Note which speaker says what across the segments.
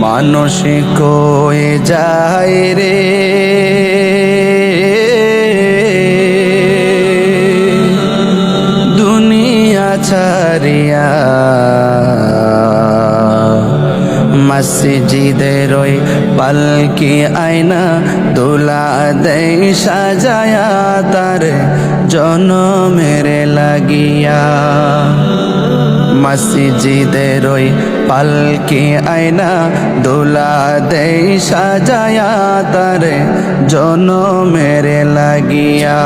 Speaker 1: মানুষ কয়ে যায় রে দুনিয়া ছাড়িয়া, মসজিদের ওই পালকি আয়না দোলা দেয় সাজায়া তার জনমের লাগিয়া। মসজিদের ওই পালকি আয়না দোলা দেয় সাজায়া তার জনমের লাগিয়া।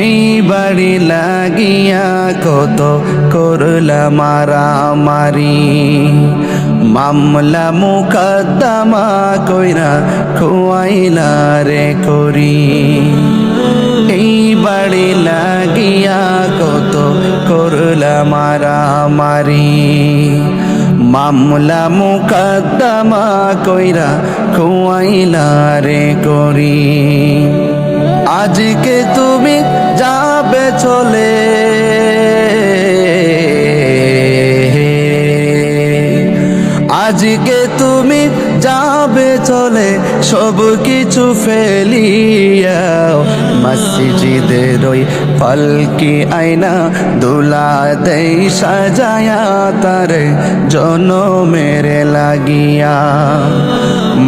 Speaker 1: এই বাড়ি লাগিয়া কত করলা মারামারি, মামলা মুকদ্দমা কইরা খুয়াইলা রে করি। এই বাড়ি লাগিয়া কত করলা মারামারি, মামলা মুকদ্দমা কইরা খুয়াইলা রে করি। আজকে তুমি যাবে চলে, আজকে তুমি যাবে চলে সব কিছু ফেলিয়া। মসজিদের ওই পালকি আয়না দোলা দেয় সাজায়া তার জনমের লাগিয়া।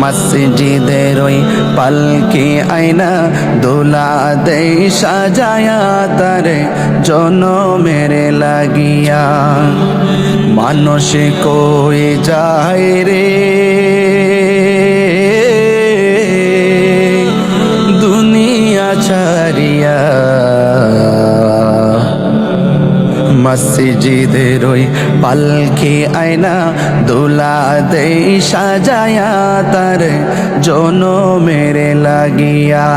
Speaker 1: মসজিদের ওই পালকি আয়না দোলা দেয় সাজায়া তার জনমের লাগিয়া। মানুষ কই যায় রে দুনিয়া ছাড়িয়া, মসজিদের ওই পালকি আয়না দোলা দেয় সাজায়া তার জনমের লাগিয়া।